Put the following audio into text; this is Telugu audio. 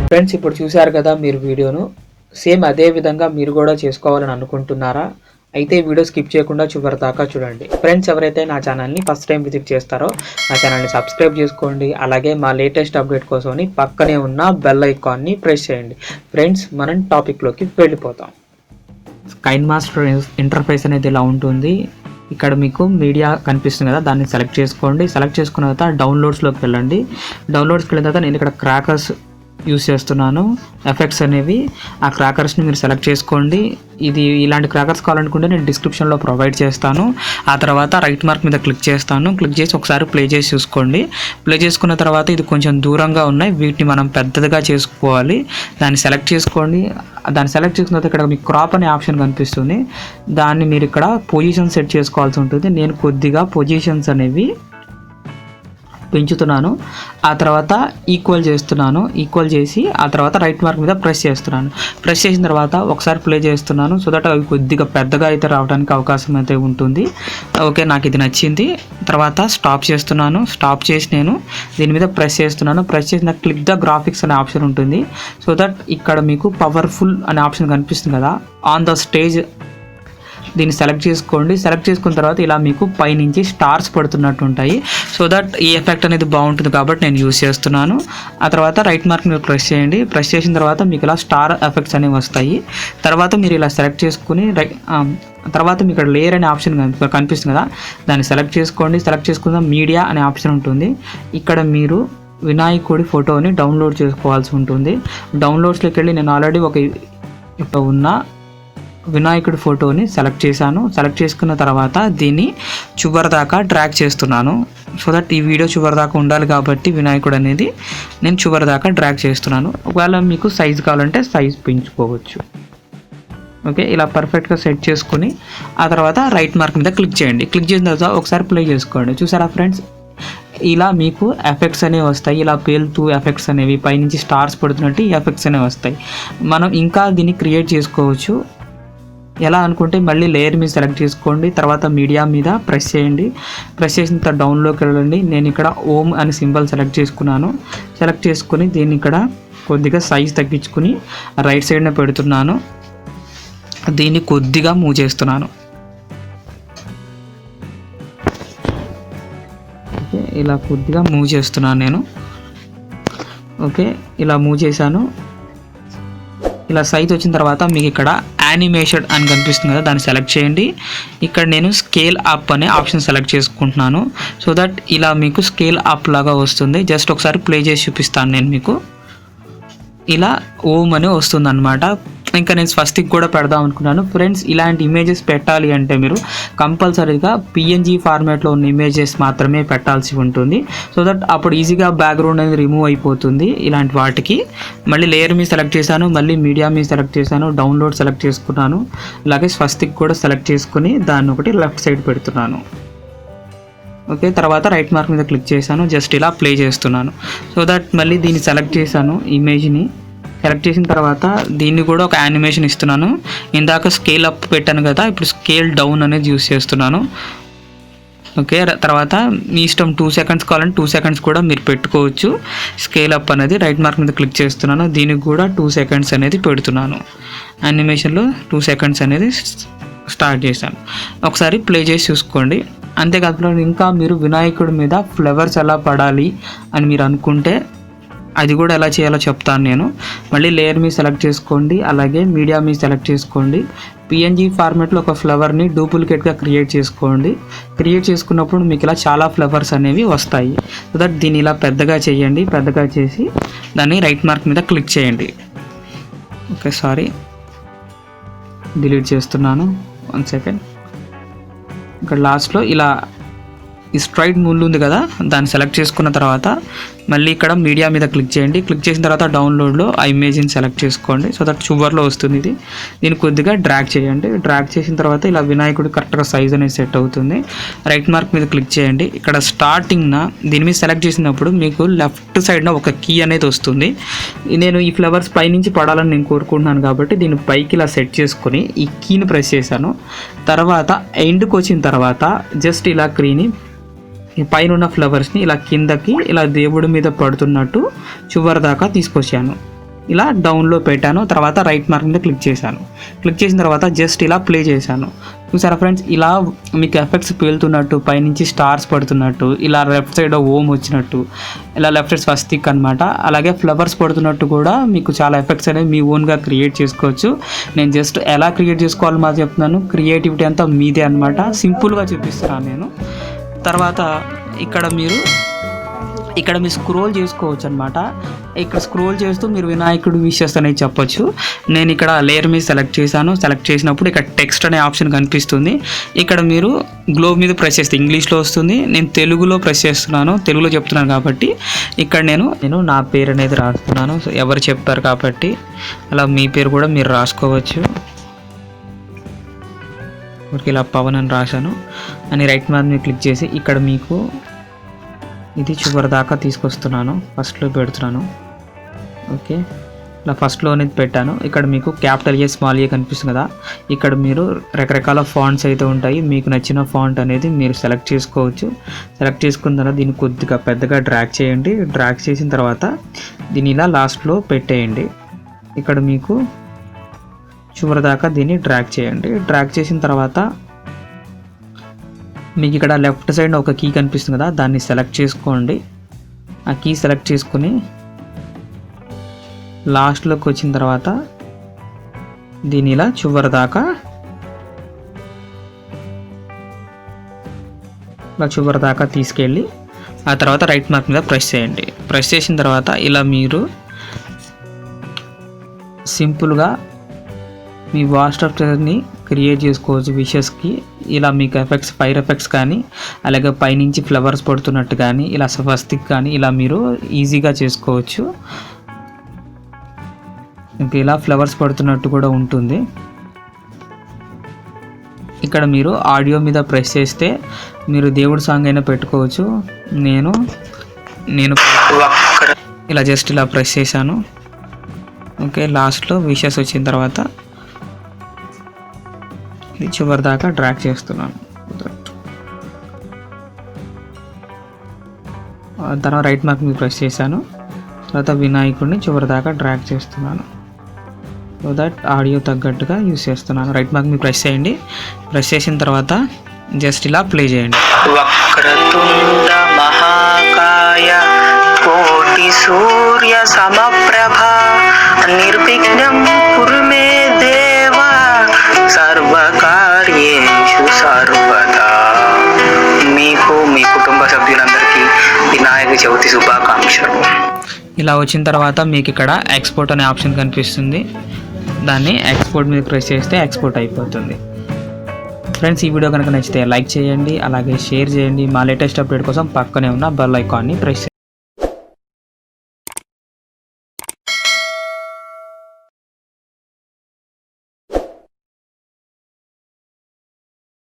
ఫ్రెండ్స్, ఇప్పుడు చూశారు కదా మీరు వీడియోను. సేమ్ అదే విధంగా మీరు కూడా చేసుకోవాలని అనుకుంటున్నారా? అయితే వీడియో స్కిప్ చేయకుండా చివరి దాకా చూడండి. ఫ్రెండ్స్, ఎవరైతే నా ఛానల్ని ఫస్ట్ టైం విజిట్ చేస్తారో నా ఛానల్ని సబ్స్క్రైబ్ చేసుకోండి. అలాగే మా లేటెస్ట్ అప్డేట్ కోసం పక్కనే ఉన్న బెల్ ఐకాన్ని ప్రెస్ చేయండి. ఫ్రెండ్స్, మనం టాపిక్లోకి వెళ్ళిపోతాం. కైన్మాస్టర్ ఇంటర్ఫేస్ అనేది ఇలా ఉంటుంది. ఇక్కడ మీకు మీడియా కనిపిస్తుంది కదా, దాన్ని సెలెక్ట్ చేసుకోండి. సెలెక్ట్ చేసుకున్న తర్వాత డౌన్లోడ్స్లోకి వెళ్ళండి. డౌన్లోడ్స్కి వెళ్ళిన తర్వాత నేను ఇక్కడ క్రాకర్స్ యూస్ చేస్తున్నాను. ఎఫెక్ట్స్ అనేవి ఆ క్రాకర్స్ని మీరు సెలెక్ట్ చేసుకోండి. ఇది ఇలాంటి క్రాకర్స్ కావాలనుకుంటే నేను డిస్క్రిప్షన్లో ప్రొవైడ్ చేస్తాను. ఆ తర్వాత రైట్ మార్క్ మీద క్లిక్ చేస్తాను. క్లిక్ చేసి ఒకసారి ప్లే చేసి చూసుకోండి. ప్లే చేసుకున్న తర్వాత ఇది కొంచెం దూరంగా ఉన్నాయి, వీటిని మనం పెద్దదిగా చేసుకోవాలి. దాన్ని సెలెక్ట్ చేసుకోండి. దాన్ని సెలెక్ట్ చేసుకున్న తర్వాత ఇక్కడ మీకు క్రాప్ అనే ఆప్షన్ కనిపిస్తుంది. దాన్ని మీరు ఇక్కడ పొజిషన్ సెట్ చేసుకోవాల్సి ఉంటుంది. నేను కొద్దిగా పొజిషన్స్ అనేవి పెంచుతున్నాను. ఆ తర్వాత ఈక్వల్ చేస్తున్నాను. ఈక్వల్ చేసి ఆ తర్వాత రైట్ మార్క్ మీద ప్రెస్ చేస్తున్నాను. ప్రెస్ చేసిన తర్వాత ఒకసారి ప్లే చేస్తున్నాను. సో దట్ అవి కొద్దిగా పెద్దగా అయితే రావడానికి అవకాశం అయితే ఉంటుంది. ఓకే, నాకు ఇది నచ్చింది. తర్వాత స్టాప్ చేస్తున్నాను. స్టాప్ చేసి నేను దీని మీద ప్రెస్ చేస్తున్నాను. ప్రెస్ చేసిన క్లిక్ ద గ్రాఫిక్స్ అనే ఆప్షన్ ఉంటుంది. సో దట్ ఇక్కడ మీకు పవర్ఫుల్ అనే ఆప్షన్ కనిపిస్తుంది కదా, ఆన్ ద స్టేజ్ దీన్ని సెలెక్ట్ చేసుకోండి. సెలెక్ట్ చేసుకున్న తర్వాత ఇలా మీకు పైనుంచి స్టార్స్ పడుతున్నట్టు ఉంటాయి. సో దట్ ఈ ఎఫెక్ట్ అనేది బాగుంటుంది కాబట్టి నేను యూస్ చేస్తున్నాను. ఆ తర్వాత రైట్ మార్క్ మీద ప్రెస్ చేయండి. ప్రెస్ చేసిన తర్వాత మీకు ఇలా స్టార్ ఎఫెక్ట్స్ అనేవి వస్తాయి. తర్వాత మీరు ఇలా సెలెక్ట్ చేసుకుని తర్వాత మీకు ఇక్కడ లేయర్ అనే ఆప్షన్ కనిపిస్తుంది కదా, దాన్ని సెలెక్ట్ చేసుకోండి. సెలెక్ట్ చేసుకున్న మీడియా అనే ఆప్షన్ ఉంటుంది. ఇక్కడ మీరు వినాయకుడి ఫోటోని డౌన్లోడ్ చేసుకోవాల్సి ఉంటుంది. డౌన్లోడ్స్లోకి వెళ్ళి నేను ఆల్రెడీ ఇప్పుడు ఉన్న వినాయకుడి ఫోటోని సెలెక్ట్ చేశాను. సెలెక్ట్ చేసుకున్న తర్వాత దీన్ని చివరి దాకా డ్రాగ్ చేస్తున్నాను. సో దట్ ఈ వీడియో చివరి దాకా ఉండాలి కాబట్టి వినాయకుడు అనేది నేను చివరి దాకా డ్రాగ్ చేస్తున్నాను. ఒకవేళ మీకు సైజ్ కావాలంటే సైజ్ పెంచుకోవచ్చు. ఓకే, ఇలా పర్ఫెక్ట్గా సెట్ చేసుకుని ఆ తర్వాత రైట్ మార్క్ మీద క్లిక్ చేయండి. క్లిక్ చేసిన తర్వాత ఒకసారి ప్లే చేసుకోండి. చూసారా ఫ్రెండ్స్, ఇలా మీకు ఎఫెక్ట్స్ అనేవి వస్తాయి. ఇలా పేలుతూ ఎఫెక్ట్స్ అనేవి పైనుంచి స్టార్స్ పడుతున్నట్టు ఈ ఎఫెక్ట్స్ అనేవి వస్తాయి. మనం ఇంకా దీన్ని క్రియేట్ చేసుకోవచ్చు. ఎలా అనుకుంటే మళ్ళీ లేయర్ మీద సెలెక్ట్ చేసుకోండి. తర్వాత మీడియా మీద ప్రెస్ చేయండి. ప్రెస్ చేసిన తర్వాత డౌన్లోకి వెళ్ళండి. నేను ఇక్కడ ఓమ్ అనే సింబల్ సెలెక్ట్ చేసుకున్నాను. సెలెక్ట్ చేసుకుని దీన్ని ఇక్కడ కొద్దిగా సైజ్ తగ్గించుకుని రైట్ సైడ్నే పెడుతున్నాను. దీన్ని కొద్దిగా మూవ్ చేస్తున్నాను. ఓకే, ఇలా కొద్దిగా మూవ్ చేస్తున్నాను నేను. ఓకే, ఇలా మూవ్ చేశాను. ఇలా సైజ్ వచ్చిన తర్వాత మీకు ఇక్కడ యానిమేషన్ అని కనిపిస్తుంది కదా, దాన్ని సెలెక్ట్ చేయండి. ఇక్కడ నేను స్కేల్ అప్ అనే ఆప్షన్ సెలెక్ట్ చేసుకుంటున్నాను. సో దట్ ఇలా మీకు స్కేల్ అప్ లాగా వస్తుంది. జస్ట్ ఒకసారి ప్లే చేసి చూపిస్తాను నేను మీకు. ఇలా ఓమ్ అని వస్తుంది అనమాట. ఇంకా నేను స్వస్తిక్ కూడా పెడదాం అనుకున్నాను. ఫ్రెండ్స్, ఇలాంటి ఇమేజెస్ పెట్టాలి అంటే మీరు కంపల్సరీగా పిఎన్జీ ఫార్మాట్లో ఉన్న ఇమేజెస్ మాత్రమే పెట్టాల్సి ఉంటుంది. సో దట్ అప్పుడు ఈజీగా బ్యాక్గ్రౌండ్ అనేది రిమూవ్ అయిపోతుంది ఇలాంటి వాటికి. మళ్ళీ లేయర్ మీద సెలెక్ట్ చేశాను, మళ్ళీ మీడియా మీద సెలెక్ట్ చేశాను, డౌన్లోడ్ సెలెక్ట్ చేసుకున్నాను. అలాగే స్వస్తిక్ కూడా సెలెక్ట్ చేసుకుని దాన్ని ఒకటి లెఫ్ట్ సైడ్ పెడుతున్నాను. ఓకే, తర్వాత రైట్ మార్క్ మీద క్లిక్ చేశాను. జస్ట్ ఇలా ప్లే చేస్తున్నాను. సో దట్ మళ్ళీ దీన్ని సెలెక్ట్ చేశాను. ఇమేజ్ని సెలెక్ట్ చేసిన తర్వాత దీన్ని కూడా ఒక యానిమేషన్ ఇస్తున్నాను. ఇందాక స్కేల్ అప్ పెట్టాను కదా, ఇప్పుడు స్కేల్ డౌన్ అనేది యూస్ చేస్తున్నాను. ఓకే, తర్వాత మీ ఇష్టం 2 సెకండ్స్ కావాలంటే 2 సెకండ్స్ కూడా మీరు పెట్టుకోవచ్చు. స్కేల్ అప్ అనేది రైట్ మార్క్ మీద క్లిక్ చేస్తున్నాను. దీనికి కూడా 2 సెకండ్స్ అనేది పెడుతున్నాను. యానిమేషన్లో 2 సెకండ్స్ అనేది స్టార్ట్ చేశాను. ఒకసారి ప్లే చేసి చూసుకోండి. అంతేకాదు, ఇంకా మీరు వినాయకుడి మీద ఫ్లవర్స్ ఎలా పడాలి అని మీరు అనుకుంటే అది కూడా ఎలా చేయాలో చెప్తాను నేను. మళ్ళీ లేయర్ మీద సెలెక్ట్ చేసుకోండి, అలాగే మీడియా మీద సెలెక్ట్ చేసుకోండి. పిఎన్జీ ఫార్మాట్లో ఒక ఫ్లవర్ని డూప్లికేట్గా క్రియేట్ చేసుకోండి. క్రియేట్ చేసుకున్నప్పుడు మీకు ఇలా చాలా ఫ్లవర్స్ అనేవి వస్తాయి. సో దట్ దీన్ని ఇలా పెద్దగా చేయండి. పెద్దగా చేసి దాన్ని రైట్ మార్క్ మీద క్లిక్ చేయండి. ఓకే, సారీ, డిలీట్ చేస్తున్నాను. 1 సెకండ్. ఇక్కడ లాస్ట్లో ఇలా ఈ స్ట్రైట్ ముళ్ళు ఉంది కదా, దాన్ని సెలెక్ట్ చేసుకున్న తర్వాత మళ్ళీ ఇక్కడ మీడియా మీద క్లిక్ చేయండి. క్లిక్ చేసిన తర్వాత డౌన్లోడ్లో ఆ ఇమేజ్ని సెలెక్ట్ చేసుకోండి. సో దట్ చివర్లో వస్తుంది ఇది. దీన్ని కొద్దిగా డ్రాగ్ చేయండి. డ్రాగ్ చేసిన తర్వాత ఇలా వినాయకుడు కరెక్ట్గా సైజ్ అనేది సెట్ అవుతుంది. రైట్ మార్క్ మీద క్లిక్ చేయండి. ఇక్కడ స్టార్టింగ్న దీని మీద సెలెక్ట్ చేసినప్పుడు మీకు లెఫ్ట్ సైడ్న ఒక కీ అనేది వస్తుంది. నేను ఈ ఫ్లవర్స్ పైనుంచి పడాలని నేను కోరుకుంటున్నాను కాబట్టి దీన్ని పైకి ఇలా సెట్ చేసుకొని ఈ కీని ప్రెస్ చేశాను. తర్వాత ఎండ్కి వచ్చిన తర్వాత జస్ట్ ఇలా కీని ఈ పైన ఉన్న ఫ్లవర్స్ని ఇలా కిందకి ఇలా దేవుడి మీద పడుతున్నట్టు చివరి దాకా తీసుకొచ్చాను. ఇలా డౌన్లో పెట్టాను. తర్వాత రైట్ మార్క్ మీద క్లిక్ చేశాను. క్లిక్ చేసిన తర్వాత జస్ట్ ఇలా ప్లే చేశాను. చూసారా ఫ్రెండ్స్, ఇలా మీకు ఎఫెక్ట్స్ పేలుతున్నట్టు, పైనుంచి స్టార్స్ పడుతున్నట్టు, ఇలా లెఫ్ట్ సైడ్ ఓం వచ్చినట్టు, ఇలా లెఫ్ట్ సైడ్ స్వస్తిక్ అనమాట, అలాగే ఫ్లవర్స్ పడుతున్నట్టు కూడా మీకు చాలా ఎఫెక్ట్స్ అనేవి మీ ఓన్గా క్రియేట్ చేసుకోవచ్చు. నేను జస్ట్ ఎలా క్రియేట్ చేసుకోవాలో మాకు చెప్తున్నాను. క్రియేటివిటీ అంతా మీదే అనమాట, సింపుల్గా చూపిస్తున్నాను నేను. తర్వాత ఇక్కడ మీరు స్క్రోల్ చేసుకోవచ్చు అనమాట. ఇక్కడ స్క్రోల్ చేస్తూ మీరు వినాయకుడు విషెస్ అనేది చెప్పొచ్చు. నేను ఇక్కడ లేయర్ మీద సెలెక్ట్ చేశాను. సెలెక్ట్ చేసినప్పుడు ఇక్కడ టెక్స్ట్ అనే ఆప్షన్ కనిపిస్తుంది. ఇక్కడ మీరు గ్లోబ్ మీద ప్రెస్ చేస్తే ఇంగ్లీష్లో వస్తుంది. నేను తెలుగులో ప్రెస్ చేస్తున్నాను, తెలుగులో చెప్తున్నాను కాబట్టి ఇక్కడ నేను నా పేరు అనేది రాస్తున్నాను. సో ఎవరు చెప్తారు కాబట్టి అలా మీ పేరు కూడా మీరు రాసుకోవచ్చు. ఓకే, ఇలా పవన్ అని రాశాను అని రైట్ మార్క్ మీద క్లిక్ చేసి ఇక్కడ మీకు ఇది చివరి దాకా తీసుకొస్తున్నాను, ఫస్ట్లో పెడుతున్నాను. ఓకే, ఇలా ఫస్ట్లో అనేది పెట్టాను. ఇక్కడ మీకు క్యాపిటల్ ఏ స్మాల్ ఏ కనిపిస్తుంది కదా, ఇక్కడ మీరు రకరకాల ఫాంట్స్ అయితే ఉంటాయి. మీకు నచ్చిన ఫాంట్ అనేది మీరు సెలెక్ట్ చేసుకోవచ్చు. సెలెక్ట్ చేసుకున్న తర్వాత దీన్ని కొద్దిగా పెద్దగా డ్రాగ్ చేయండి. డ్రాగ్ చేసిన తర్వాత దీన్ని ఇలా లాస్ట్లో పెట్టేయండి. ఇక్కడ మీకు చివరి దాకా దీన్ని డ్రాగ్ చేయండి. డ్రాగ్ చేసిన తర్వాత మీకు ఇక్కడ లెఫ్ట్ సైడ్ ఒక కీ కనిపిస్తుంది కదా, దాన్ని సెలెక్ట్ చేసుకోండి. ఆ కీ సెలెక్ట్ చేసుకుని లాస్ట్లోకి వచ్చిన తర్వాత దీని ఇలా చివరి దాకా తీసుకెళ్ళి ఆ తర్వాత రైట్ మార్క్ మీద ప్రెస్ చేయండి. ప్రెస్ చేసిన తర్వాత ఇలా మీరు సింపుల్గా మీ వాట్సాప్ని క్రియేట్ చేసుకోవచ్చు విషెస్కి. ఇలా మీకు ఎఫెక్ట్స్, ఫైర్ ఎఫెక్ట్స్ కానీ, అలాగే పైనుంచి ఫ్లవర్స్ పడుతున్నట్టు కానీ, ఇలా స్వస్తిక్ కానీ ఇలా మీరు ఈజీగా చేసుకోవచ్చు. ఇంకా ఇలా ఫ్లవర్స్ పడుతున్నట్టు కూడా ఉంటుంది. ఇక్కడ మీరు ఆడియో మీద ప్రెస్ చేస్తే మీరు దేవుడి సాంగ్ అయినా పెట్టుకోవచ్చు. నేను ఇలా జస్ట్ ఇలా ప్రెస్ చేశాను. ఓకే, లాస్ట్లో విషెస్ వచ్చిన తర్వాత ఇది చివరి దాకా డ్రాగ్ చేస్తున్నాను. తర్వాత రైట్ మార్క్ మీద ప్రెస్ చేశాను. తర్వాత వినాయకుడిని చివరి దాకా డ్రాగ్ చేస్తున్నాను. సో దట్ ఆడియో తగ్గట్టుగా యూస్ చేస్తున్నాను. రైట్ మార్క్ మీద ప్రెస్ చేయండి. ప్రెస్ చేసిన తర్వాత జస్ట్ ఇలా ప్లే చేయండి. వక్రతుండ మహాకాయ కోటి సూర్య సమప్రభ నిర్విఘ్నం కురు మే దేవా సర్వకార్యేషు సర్వదా. మీకు మీ కుటుంబ సభ్యులందరికీ వినాయక చవితి శుభాకాంక్షలు. ఇలా వచ్చిన తర్వాత మీకు ఇక్కడ ఎక్స్పోర్ట్ అనే ఆప్షన్ కనిపిస్తుంది. దాన్ని ఎక్స్పోర్ట్ మీద ప్రెస్ చేస్తే ఎక్స్పోర్ట్ అయిపోతుంది. ఫ్రెండ్స్, ఈ వీడియో కనుక నచ్చితే లైక్ చేయండి, అలాగే షేర్ చేయండి. మా లేటెస్ట్ అప్డేట్ కోసం పక్కనే ఉన్న బెల్ ఐకాన్ని ప్రెస్ చేయండి.